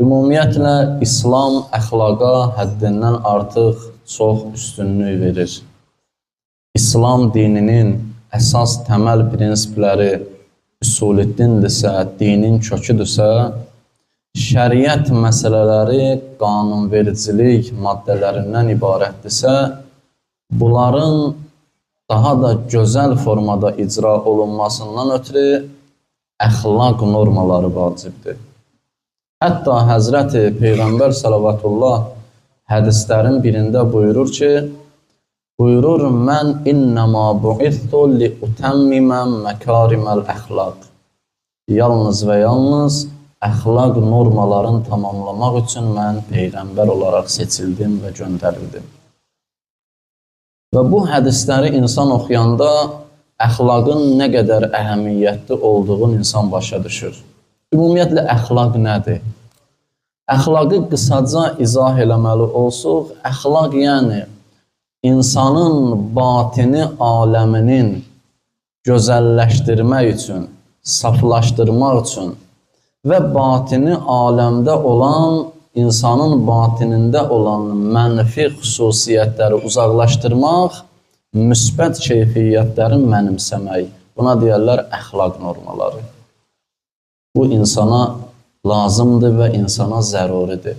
Ümumiyyətlə, İslam əxlaqa həddindən artıq çox üstünlük verir. İslam dininin əsas təməl prinsipləri üsul-i-dindirsə, dinin köküdürsə, şəriət məsələləri qanunvericilik maddələrindən ibarətdirsə, bunların daha da gözəl formada icra olunmasından ötürü əxlaq normaları vacibdir. Hətta Həzrəti Peyğəmbər salavatullah hədislərin birində buyurur ki, mən innəmə bu'ithu li utəmmimə məkariməl əxlaq. Yalnız və yalnız əxlaq normalarını tamamlamaq üçün mən Peyğəmbər olaraq seçildim və göndərildim. Və bu hədisləri insan oxuyanda əxlaqın nə qədər əhəmiyyətli olduğunu insan başa düşür. Ümumiyyətlə, əxlaq nədir? Əxlaqı qısaca izah eləməli olsuq, əxlaq yəni insanın batini aləminin gözəlləşdirmək üçün, saflaşdırmaq üçün və batini aləmdə olan, insanın batinində olan mənfi xüsusiyyətləri uzaqlaşdırmaq, müsbət keyfiyyətləri mənimsəmək. Buna deyərlər əxlaq normaları. Bu insana lazımdır və insana zəruridir.